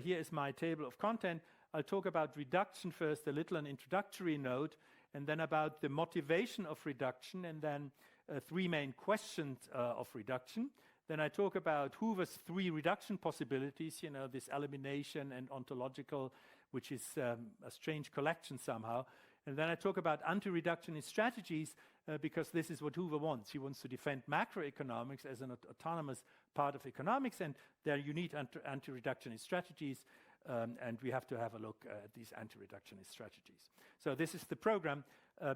here is my table of content. I'll talk about reduction first, a little an introductory note, and then about the motivation of reduction, and then 3 main questions of reduction. Then I talk about Hoover's 3 reduction possibilities, you know, this elimination and ontological, which is a strange collection somehow. And then I talk about anti-reductionist strategies, because this is what Hoover wants. He wants to defend macroeconomics as an autonomous part of economics, and there you need anti-reductionist strategies, and we have to have a look at these anti-reductionist strategies. So this is the program,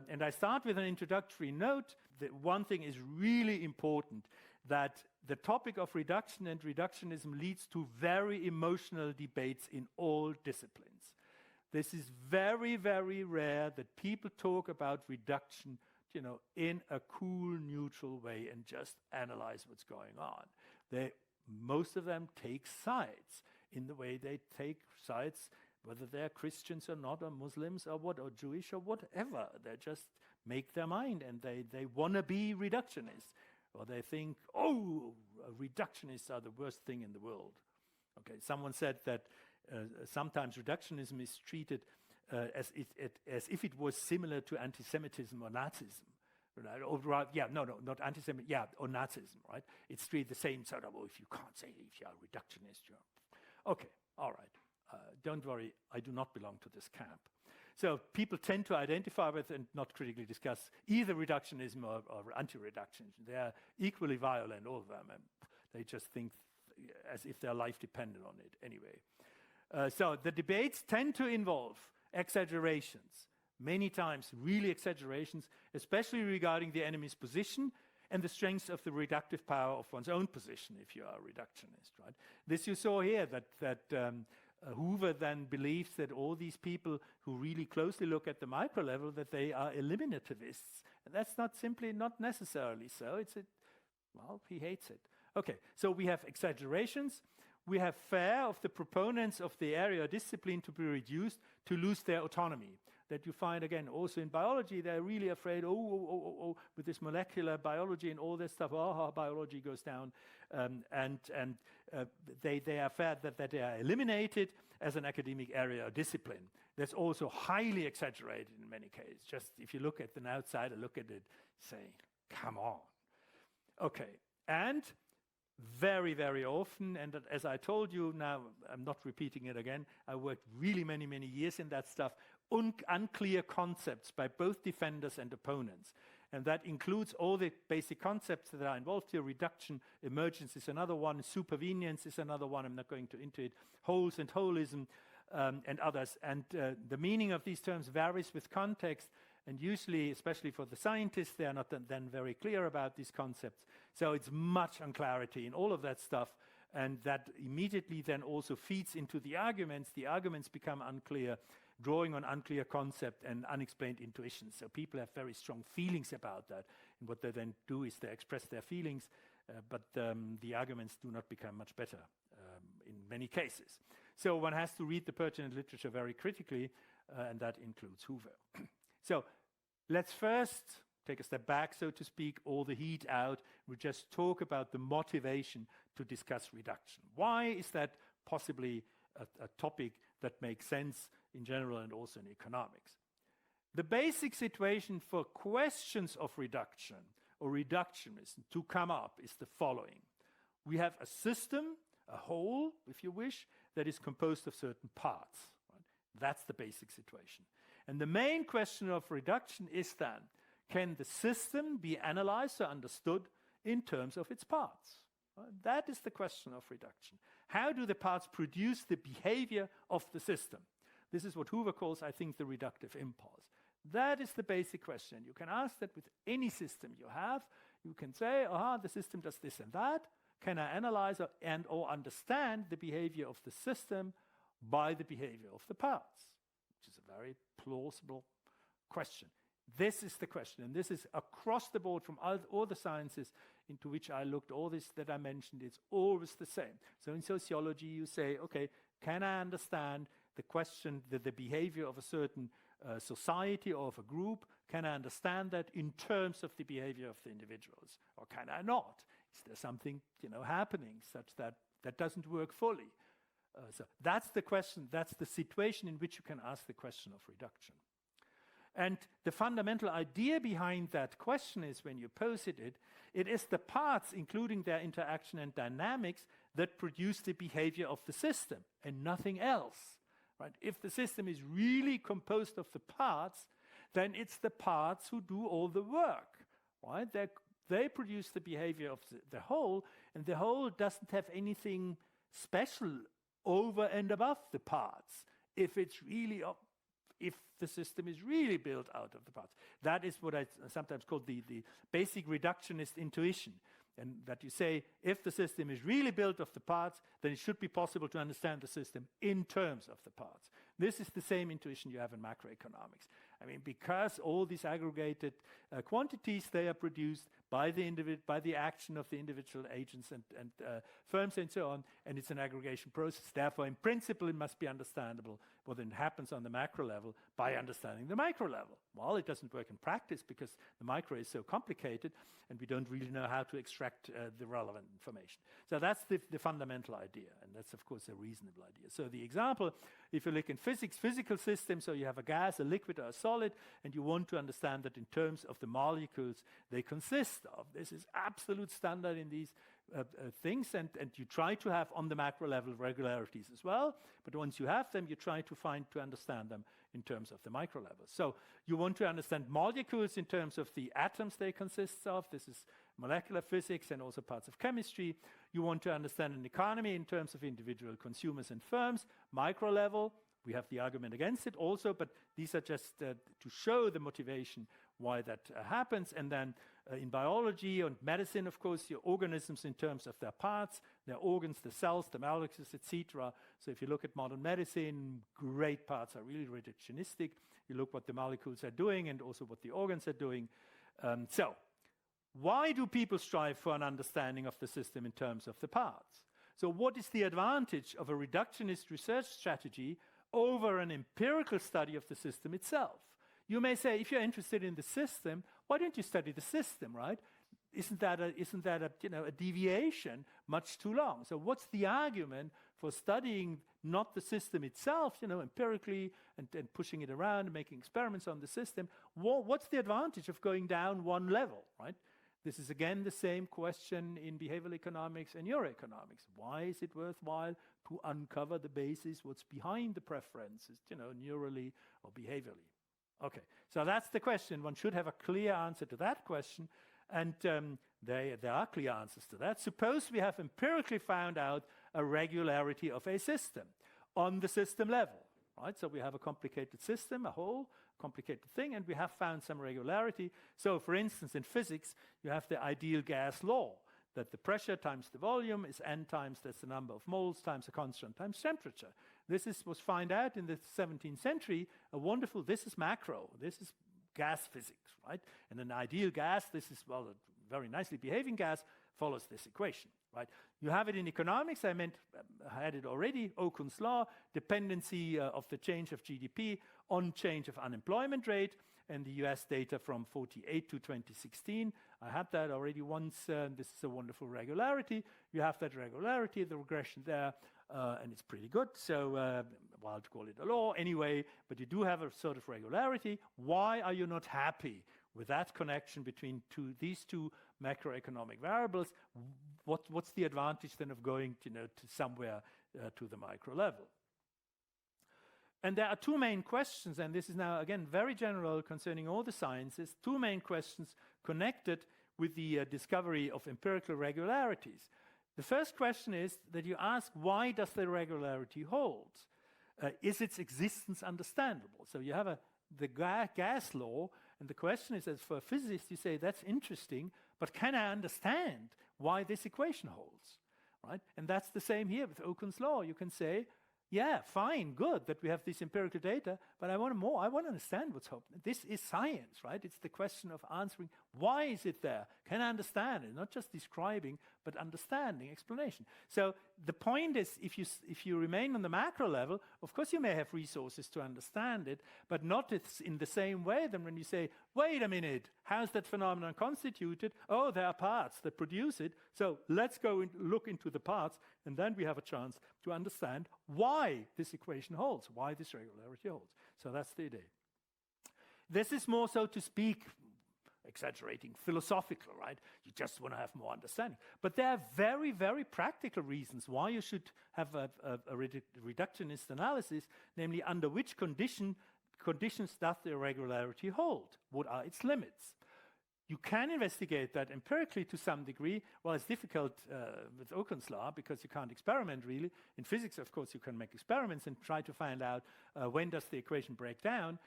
and I start with an introductory note. The one thing is really important, that the topic of reduction and reductionism leads to very emotional debates in all disciplines. This is very, very rare that people talk about reduction, you know, in a cool, neutral way and just analyze what's going on. Most of them take sides in the way they take sides, whether they're Christians or not, or Muslims or what, or Jewish or whatever. They just make their mind, and they want to be reductionists. Or they think, oh, reductionists are the worst thing in the world. Okay, someone said that sometimes reductionism is treated as if it was similar to anti-Semitism or Nazism. Right? Or, not anti-Semitism, or Nazism, right? It's treated the same sort of, if you can't say if you are a reductionist, you're... Okay, all right. Don't worry, I do not belong to this camp. So people tend to identify with and not critically discuss either reductionism or anti-reductionism. They are equally violent, all of them, and they just think as if their life depended on it anyway. So the debates tend to involve exaggerations, many times really exaggerations, especially regarding the enemy's position and the strength of the reductive power of one's own position if you are a reductionist, right? This you saw here, that Hoover then believes that all these people who really closely look at the micro level, that they are eliminativists. And that's not necessarily so. Well, he hates it. Okay, so we have exaggerations. We have fear of the proponents of the area or discipline to be reduced, to lose their autonomy. That you find, again, also in biology, they're really afraid, with this molecular biology and all this stuff, how biology goes down. They are feared that they are eliminated as an academic area or discipline. That's also highly exaggerated in many cases. Just if you look at an outsider, look at it, say, come on. Okay, and very, very often, and as I told you, now I'm not repeating it again, I worked really many, many years in that stuff, unclear concepts by both defenders and opponents. And that includes all the basic concepts that are involved here. Reduction, emergence is another one, supervenience is another one, I'm not going into it, wholes and holism, and others. And the meaning of these terms varies with context, and usually, especially for the scientists, they are not then very clear about these concepts. So it's much unclarity in all of that stuff, and that immediately then also feeds into the arguments. The arguments become unclear, drawing on unclear concept and unexplained intuitions. So people have very strong feelings about that, and what they then do is they express their feelings, but the arguments do not become much better in many cases. So one has to read the pertinent literature very critically, and that includes Hoover. So let's first take a step back, so to speak, all the heat out. We just talk about the motivation to discuss reduction. Why is that possibly a topic that makes sense in general and also in economics? The basic situation for questions of reduction or reductionism to come up is the following. We have a system, a whole, if you wish, that is composed of certain parts. Right? That's the basic situation. And the main question of reduction is then, can the system be analyzed or understood in terms of its parts? Right? That is the question of reduction. How do the parts produce the behavior of the system? This is what Hoover calls, I think, the reductive impulse. That is the basic question. You can ask that with any system you have. You can say, the system does this and that. Can I analyze or understand the behavior of the system by the behavior of the parts? Which is a very plausible question. This is the question, and this is across the board from all the sciences into which I looked, all this that I mentioned, it's always the same. So in sociology, you say, okay, can I understand the question, the behavior of a certain society or of a group? Can I understand that in terms of the behavior of the individuals? Or can I not? Is there something happening such that doesn't work fully? So that's the question, that's the situation in which you can ask the question of reduction. And the fundamental idea behind that question is, when you pose it, it is the parts, including their interaction and dynamics, that produce the behavior of the system and nothing else. Right? If the system is really composed of the parts, then it's the parts who do all the work. Right? They produce the behavior of the whole, and the whole doesn't have anything special over and above the parts if the system is really built out of the parts. That is what I sometimes call the basic reductionist intuition. And that you say, if the system is really built of the parts, then it should be possible to understand the system in terms of the parts. This is the same intuition you have in macroeconomics. I mean, because all these aggregated quantities, they are produced by the action of the individual agents and firms and so on, and it's an aggregation process. Therefore, in principle, it must be understandable what then happens on the macro level by understanding the micro level. Well, it doesn't work in practice because the micro is so complicated, and we don't really know how to extract the relevant information. So that's the fundamental idea, and that's, of course, a reasonable idea. So the example, if you look in physics, physical systems, so you have a gas, a liquid, or a solid, and you want to understand that in terms of the molecules they consist of. This is absolute standard in these things, and you try to have on the macro level regularities as well, but once you have them, you try to understand them in terms of the micro level. So you want to understand molecules in terms of the atoms they consist of. This is molecular physics and also parts of chemistry. You want to understand an economy in terms of individual consumers and firms, micro level. We have the argument against it also, but these are just to show the motivation why that happens. And then in biology and medicine, of course, your organisms in terms of their parts, their organs, the cells, the molecules, etc. So if you look at modern medicine, great parts are really reductionistic. You look what the molecules are doing and also what the organs are doing. So why do people strive for an understanding of the system in terms of the parts? So what is the advantage of a reductionist research strategy over an empirical study of the system itself? You may say, if you're interested in the system, why don't you study the system, right? Isn't that a deviation much too long? So what's the argument for studying not the system itself, empirically and pushing it around and making experiments on the system? What's the advantage of going down one level, right? This is again the same question in behavioral economics and neuroeconomics. Why is it worthwhile to uncover the basis, what's behind the preferences, neurally or behaviorally? Okay, so that's the question. One should have a clear answer to that question, and there are clear answers to that. Suppose we have empirically found out a regularity of a system on the system level, right? So we have a complicated system, a whole complicated thing, and we have found some regularity. So, for instance, in physics, you have the ideal gas law, that the pressure times the volume is n times that's the number of moles times a constant times temperature. This was found out in the 17th century. This is macro, this is gas physics, right? And an ideal gas, this is, well, a very nicely behaving gas, follows this equation, right? You have it in economics, I had it already, Okun's law, dependency of the change of GDP on change of unemployment rate, and the US data from 48 to 2016. I had that already once. This is a wonderful regularity. You have that regularity, the regression there, and it's pretty good. So, I'll call it a law anyway, but you do have a sort of regularity. Why are you not happy with that connection between these two macroeconomic variables? What's the advantage then of going to somewhere to the micro level? And there are two main questions, and this is now, again, very general concerning all the sciences, two main questions connected with the discovery of empirical regularities. The first question is that you ask, why does the regularity hold? Is its existence understandable? So you have the gas law, and the question is, as for a physicist, you say, that's interesting, but can I understand why this equation holds? Right? And that's the same here with Okun's law. You can say, yeah, fine, good that we have this empirical data, but I want more. I want to understand what's happening. This is science, right? It's the question of answering, why is it there? can understand it, not just describing, but understanding, explanation. So the point is, if you remain on the macro level, of course you may have resources to understand it, but not in the same way than when you say, wait a minute, how's that phenomenon constituted? Oh, there are parts that produce it, so let's go and look into the parts, and then we have a chance to understand why this equation holds, why this regularity holds. So that's the idea. This is more, so to speak, exaggerating, philosophical, right? You just want to have more understanding. But there are very, very practical reasons why you should have a reductionist analysis, namely under which conditions does the irregularity hold? What are its limits? You can investigate that empirically to some degree. Well, it's difficult with Ocken's law because you can't experiment really. In physics, of course, you can make experiments and try to find out when does the equation break down.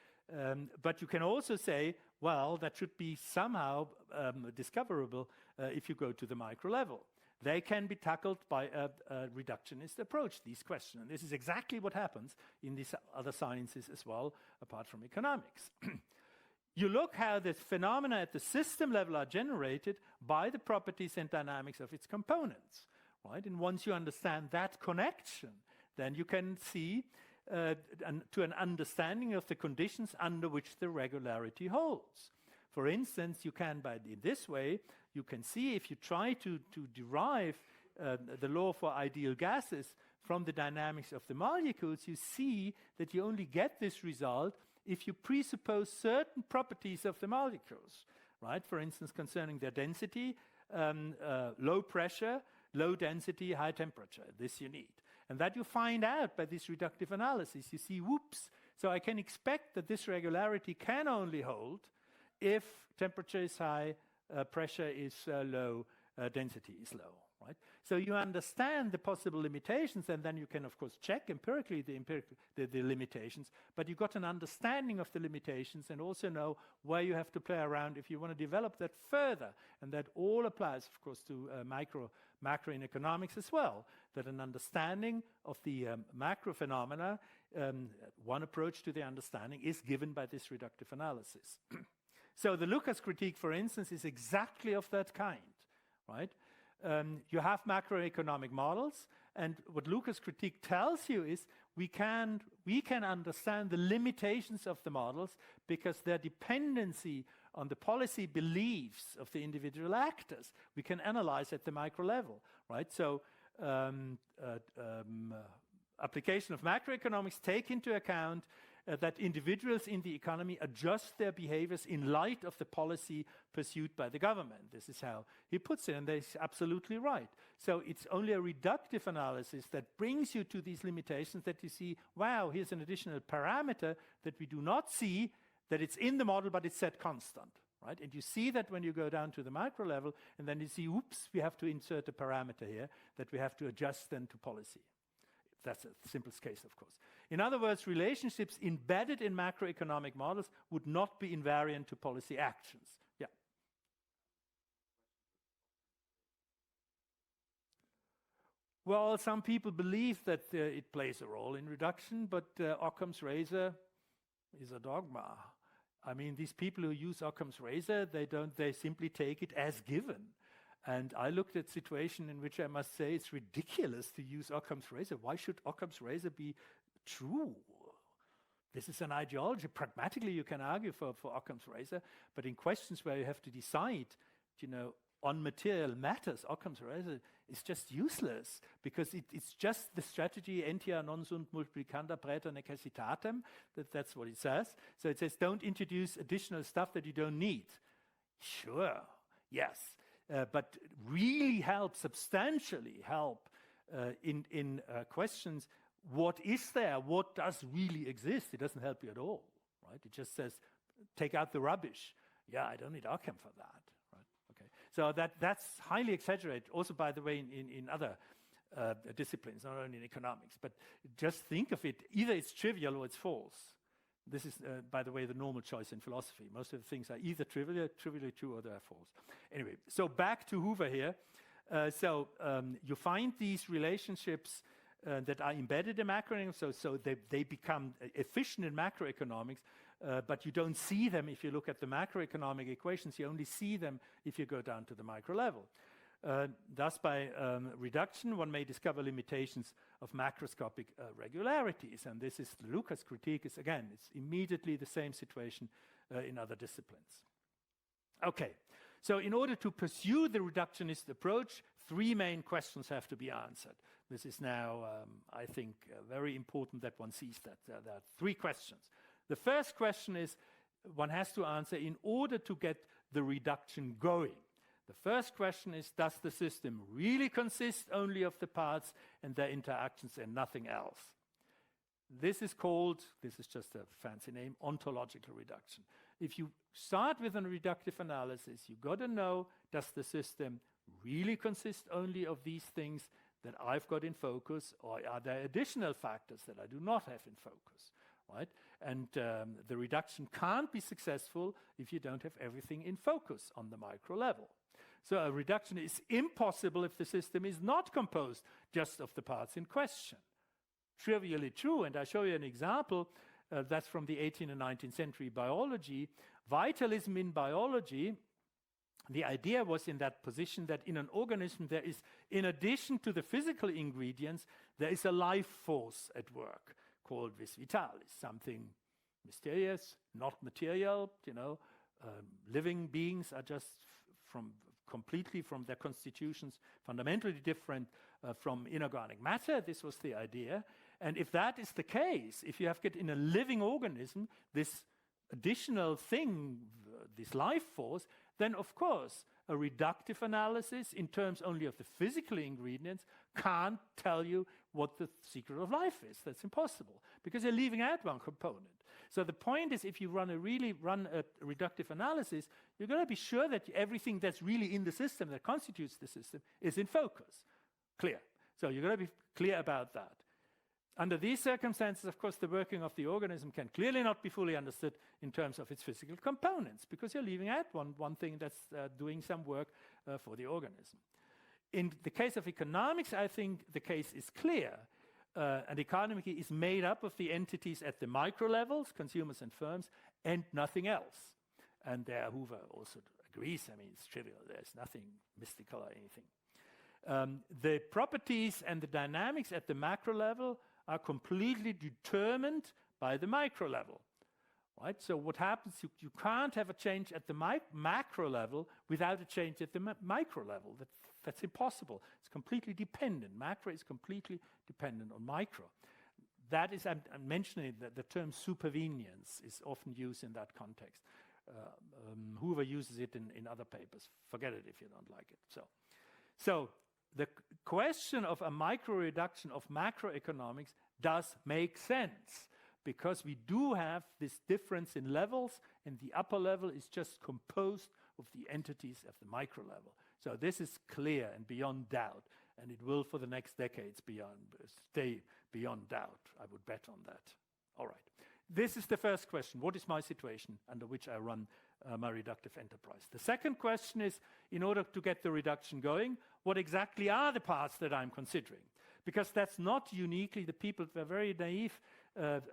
But you can also say, well, that should be somehow discoverable if you go to the micro level. They can be tackled by a reductionist approach, these questions. And this is exactly what happens in these other sciences as well, apart from economics. You look how the phenomena at the system level are generated by the properties and dynamics of its components, right? And once you understand that connection, then you can see to an understanding of the conditions under which the regularity holds. For instance, you can, in this way, you can see if you try to derive the law for ideal gases from the dynamics of the molecules, you see that you only get this result if you presuppose certain properties of the molecules, right? For instance, concerning their density, low pressure, low density, high temperature. This you need. And that you find out by this reductive analysis. You see, whoops, so I can expect that this regularity can only hold if temperature is high, pressure is low, density is low, right? So you understand the possible limitations, and then you can, of course, check empirically the limitations, but you got an understanding of the limitations and also know where you have to play around if you want to develop that further. And that all applies, of course, to macro in economics as well, that an understanding of the macro phenomena, one approach to the understanding is given by this reductive analysis. So the Lucas critique, for instance, is exactly of that kind, right? You have macroeconomic models, and what Lucas critique tells you is we can understand the limitations of the models because their dependency on the policy beliefs of the individual actors we can analyze at the micro level, right? So application of macroeconomics take into account that individuals in the economy adjust their behaviors in light of the policy pursued by the government. This is how he puts it, and he's absolutely right. So it's only a reductive analysis that brings you to these limitations that you see, wow, here's an additional parameter that we do not see, that it's in the model, but it's set constant, right? And you see that when you go down to the micro level, and then you see, oops, we have to insert a parameter here that we have to adjust then to policy. That's the simplest case, of course. In other words, relationships embedded in macroeconomic models would not be invariant to policy actions. Yeah. Well, some people believe that it plays a role in reduction, but Occam's razor is a dogma. I mean, these people who use Occam's razor, they simply take it as given. And I looked at a situation in which I must say it's ridiculous to use Occam's razor. Why should Occam's razor be true? This is an ideology. Pragmatically, you can argue for Occam's razor, but in questions where you have to decide, on material matters, Occam's razor is just useless because it's just the strategy entia non sunt multiplicanda praeter necessitatem. That's what it says. So it says don't introduce additional stuff that you don't need. Sure, yes. But really substantially help in questions, what is there, what does really exist? It doesn't help you at all, right? It just says, take out the rubbish. Yeah, I don't need Occam for that, right? Okay, so that's highly exaggerated, also, by the way, in other disciplines, not only in economics. But just think of it, either it's trivial or it's false. This is, by the way, the normal choice in philosophy. Most of the things are either trivially true or they are false. Anyway, so back to Hoover here. You find these relationships that are embedded in macroeconomics, so they become efficient in macroeconomics but you don't see them if you look at the macroeconomic equations. You only see them if you go down to the micro level. Thus, by reduction, one may discover limitations of macroscopic regularities. And this is Lucas' critique. It's immediately the same situation in other disciplines. Okay, so in order to pursue the reductionist approach, three main questions have to be answered. This is now, I think, very important that one sees that. There are three questions. The first question is, one has to answer in order to get the reduction going. The first question is, does the system really consist only of the parts and their interactions and nothing else? This is just a fancy name, ontological reduction. If you start with a reductive analysis, you've got to know, does the system really consist only of these things that I've got in focus, or are there additional factors that I do not have in focus, right? And the reduction can't be successful if you don't have everything in focus on the micro level. So a reduction is impossible if the system is not composed just of the parts in question. Trivially true, and I show you an example that's from the 18th and 19th century biology. Vitalism in biology, the idea was in that position that in an organism there is, in addition to the physical ingredients, there is a life force at work called vis vitalis, something mysterious, not material. Living beings are just completely from their constitutions fundamentally different from inorganic matter. This was the idea. And if that is the case, if you have got in a living organism this additional thing, this life force, then of course a reductive analysis in terms only of the physical ingredients can't tell you what the secret of life is. That's impossible, because you're leaving out one component. So the point is, if you really run a reductive analysis, you're going to be sure that everything that's really in the system, that constitutes the system, is in focus. Clear. So you're going to be clear about that. Under these circumstances, of course, the working of the organism can clearly not be fully understood in terms of its physical components, because you're leaving out one thing that's doing some work for the organism. In the case of economics, I think the case is clear. An economy is made up of the entities at the micro levels, consumers and firms, and nothing else. And there Hoover also agrees. I mean, it's trivial. There's nothing mystical or anything. The properties and the dynamics at the macro level are completely determined by the micro level. Right? So what happens, you can't have a change at the macro level without a change at the micro level. That's impossible. It's completely dependent. Macro is completely dependent on micro. That is, I'm mentioning that the term supervenience is often used in that context. Hoover uses it in other papers. Forget it if you don't like it. So the question of a micro reduction of macroeconomics does make sense, because we do have this difference in levels, and the upper level is just composed of the entities of the micro level. So this is clear and beyond doubt, and it will for the next decades stay beyond doubt. I would bet on that. All right. This is the first question. What is my situation under which I run my reductive enterprise? The second question is, in order to get the reduction going, what exactly are the parts that I'm considering? Because that's not uniquely, the people were very naive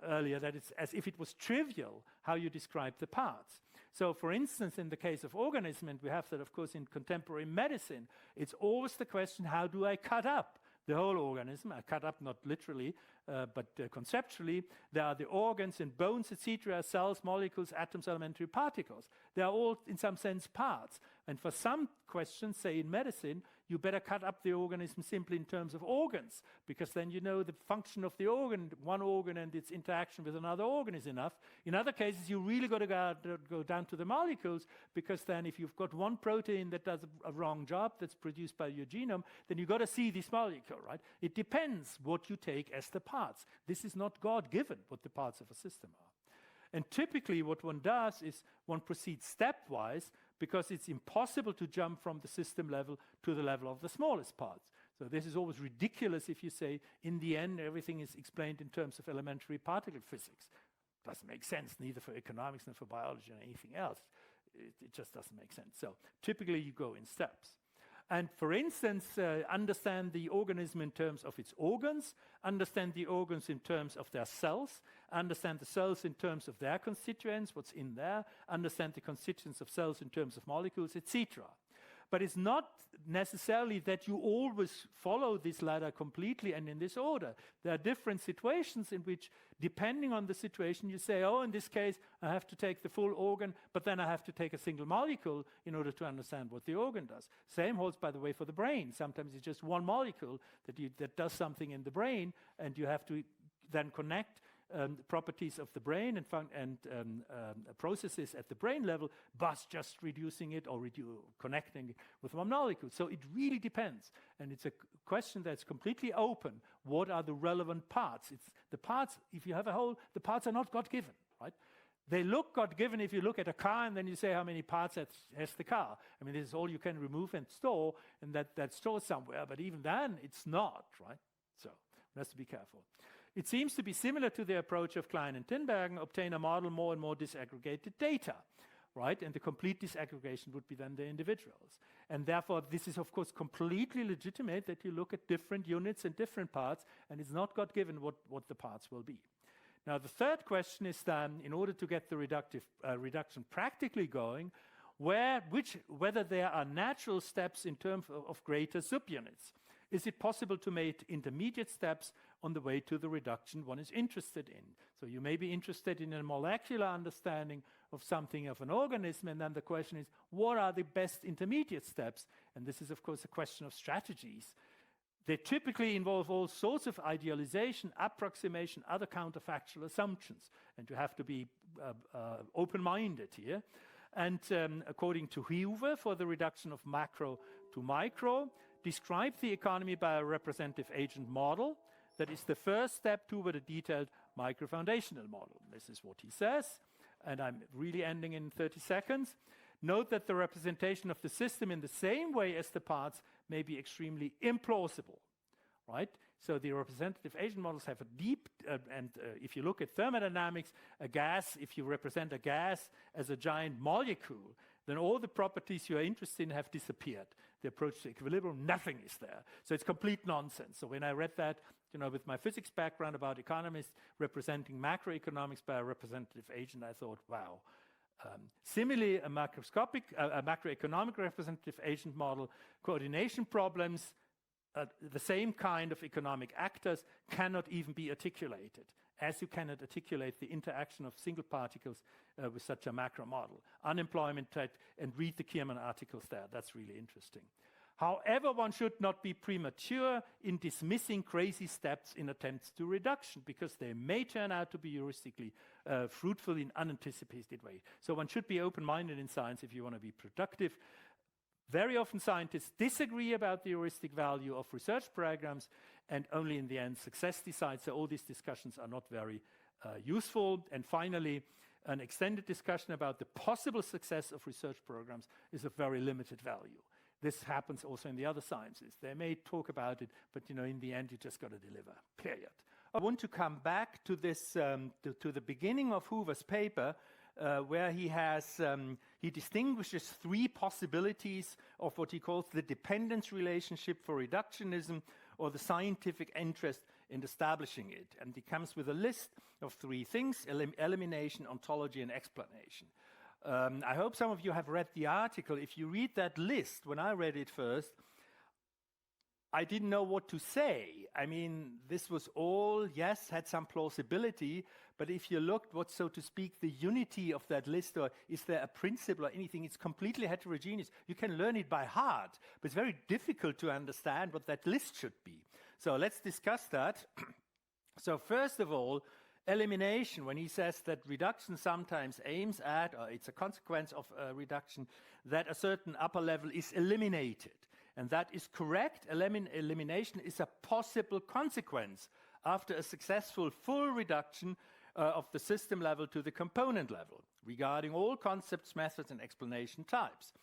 earlier, that it's as if it was trivial how you describe the parts. So for instance, in the case of organism, and we have that of course in contemporary medicine, it's always the question, how do I cut up the whole organism? I cut up not literally, but conceptually. There are the organs and bones, etc., cells, molecules, atoms, elementary particles. They are all in some sense parts. And for some questions, say in medicine, you better cut up the organism simply in terms of organs, because then you know the function of the organ, one organ and its interaction with another organ is enough. In other cases, you really got to go down to the molecules, because then if you've got one protein that does a wrong job that's produced by your genome, then you've got to see this molecule, right? It depends what you take as the parts. This is not God-given, what the parts of a system are. And typically what one does is one proceeds stepwise, because it's impossible to jump from the system level to the level of the smallest parts. So this is always ridiculous if you say, in the end, everything is explained in terms of elementary particle physics. Doesn't make sense, neither for economics nor for biology or anything else. It just doesn't make sense. So typically you go in steps. And for instance, understand the organism in terms of its organs, understand the organs in terms of their cells, understand the cells in terms of their constituents, what's in there, understand the constituents of cells in terms of molecules, etc. But it's not necessarily that you always follow this ladder completely and in this order. There are different situations in which, depending on the situation, you say, oh, in this case, I have to take the full organ, but then I have to take a single molecule in order to understand what the organ does. Same holds, by the way, for the brain. Sometimes it's just one molecule that does something in the brain, and you have to then connect properties of the brain and processes at the brain level, but just reducing it or connecting it with one molecule. So it really depends. And it's a question that's completely open. What are the relevant parts? It's the parts, if you have a whole, the parts are not God-given, right? They look God-given if you look at a car and then you say how many parts has the car. I mean, this is all you can remove and store, and that stores somewhere. But even then, it's not, right? So one has to be careful. It seems to be similar to the approach of Klein and Tinbergen, obtain a model more and more disaggregated data, right? And the complete disaggregation would be then the individuals. And therefore, this is, of course, completely legitimate that you look at different units and different parts, and it's not God-given what the parts will be. Now, the third question is then, in order to get the reduction practically going, whether there are natural steps in terms of greater subunits. Is it possible to make intermediate steps on the way to the reduction one is interested in? So you may be interested in a molecular understanding of something of an organism, and then the question is, what are the best intermediate steps? And this is, of course, a question of strategies. They typically involve all sorts of idealization, approximation, other counterfactual assumptions, and you have to be open-minded here. And according to Hoover, for the reduction of macro to micro, describe the economy by a representative agent model. That is the first step toward a detailed microfoundational model. This is what he says, and I'm really ending in 30 seconds. Note that the representation of the system in the same way as the parts may be extremely implausible, right? So the representative agent models have a deep, if you look at thermodynamics, a gas, if you represent a gas as a giant molecule, then all the properties you are interested in have disappeared. The approach to equilibrium, nothing is there. So it's complete nonsense. So when I read that, with my physics background about economists representing macroeconomics by a representative agent, I thought, wow. Similarly, a macroeconomic representative agent model, coordination problems, the same kind of economic actors cannot even be articulated, as you cannot articulate the interaction of single particles with such a macro model. Unemployment rate, and read the Kierman articles there. That's really interesting. However, one should not be premature in dismissing crazy steps in attempts to reduction, because they may turn out to be heuristically fruitful in unanticipated way. So one should be open-minded in science if you want to be productive. Very often scientists disagree about the heuristic value of research programs, and only in the end success decides. So all these discussions are not very useful. And finally, an extended discussion about the possible success of research programs is of very limited value. This happens also in the other sciences. They may talk about it, but in the end you just got to deliver, period. I want to come back to this, to the beginning of Hoover's paper, where he distinguishes three possibilities of what he calls the dependence relationship for reductionism, or the scientific interest in establishing it. And he comes with a list of three things: elimination, ontology, and explanation. I hope some of you have read the article. If you read that list, when I read it first, I didn't know what to say. I mean, this was all, yes, had some plausibility, but if you looked what, so to speak, the unity of that list, or is there a principle or anything, it's completely heterogeneous. You can learn it by heart, but it's very difficult to understand what that list should be. So let's discuss that. So first of all, elimination, when he says that reduction sometimes aims at, or it's a consequence of reduction, that a certain upper level is eliminated. And that is correct. Elimination is a possible consequence after a successful full reduction of the system level to the component level, regarding all concepts, methods, and explanation types.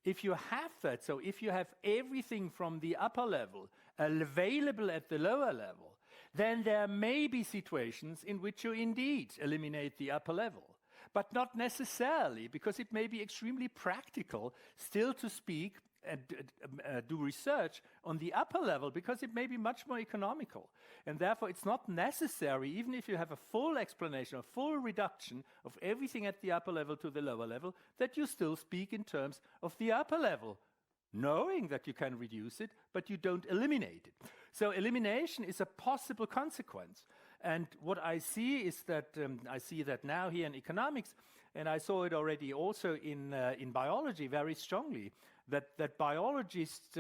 If you have that, so if you have everything from the upper level available at the lower level, then there may be situations in which you indeed eliminate the upper level, but not necessarily, because it may be extremely practical still to speak do research on the upper level because it may be much more economical. And therefore, it's not necessary, even if you have a full explanation, a full reduction of everything at the upper level to the lower level, that you still speak in terms of the upper level, knowing that you can reduce it, but you don't eliminate it. So elimination is a possible consequence. And what I see is that, I see that now here in economics, and I saw it already also in biology very strongly, that biologists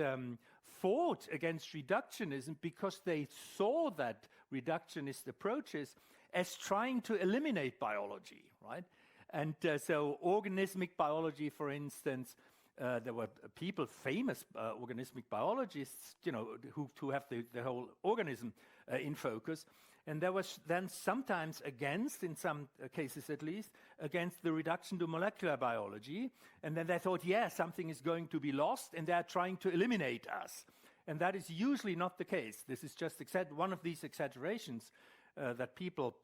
fought against reductionism because they saw that reductionist approaches as trying to eliminate biology, right? And so organismic biology, for instance, there were people, famous organismic biologists, you know, who have the whole organism in focus. And there was then sometimes against, in some cases at least, against the reduction to molecular biology. And then they thought, yeah, something is going to be lost, and they're trying to eliminate us. And that is usually not the case. This is just one of these exaggerations that people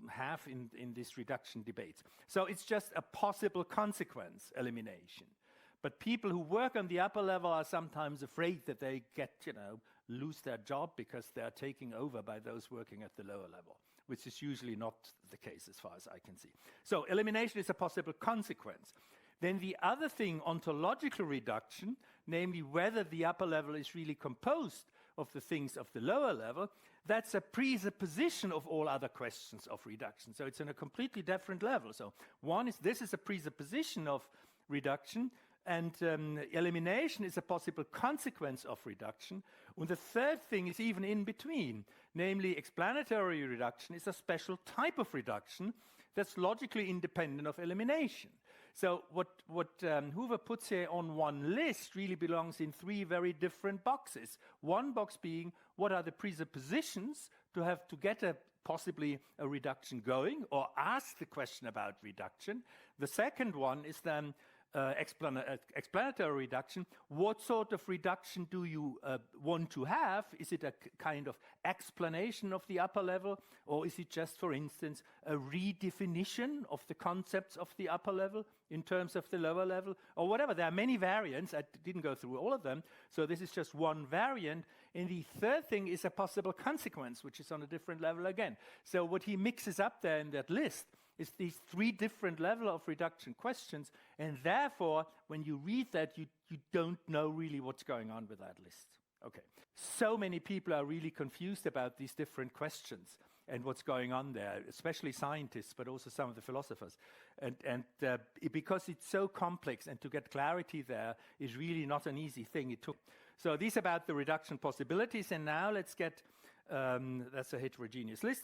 have in this reduction debates. So it's just a possible consequence, elimination. But people who work on the upper level are sometimes afraid that they lose their job because they are taken over by those working at the lower level, which is usually not the case as far as I can see. So elimination is a possible consequence. Then the other thing, ontological reduction, namely whether the upper level is really composed of the things of the lower level, that's a presupposition of all other questions of reduction. So it's on a completely different level. So this is a presupposition of reduction, and elimination is a possible consequence of reduction. And the third thing is even in between, namely explanatory reduction is a special type of reduction that's logically independent of elimination. So what Hoover puts here on one list really belongs in three very different boxes. One box being, what are the presuppositions to get possibly a reduction going, or ask the question about reduction. The second one is then explanatory reduction. What sort of reduction do you want to have? Is it a kind of explanation of the upper level, or is it just, for instance, a redefinition of the concepts of the upper level in terms of the lower level, or whatever? There are many variants. I didn't go through all of them, so this is just one variant. And the third thing is a possible consequence, which is on a different level again. So what he mixes up there in that list is these three different levels of reduction questions, and therefore, when you read that, you don't know really what's going on with that list. Okay, so many people are really confused about these different questions and what's going on there, especially scientists, but also some of the philosophers. And because it's so complex, and to get clarity there is really not an easy thing. So these about the reduction possibilities, and now let's get, that's a heterogeneous list.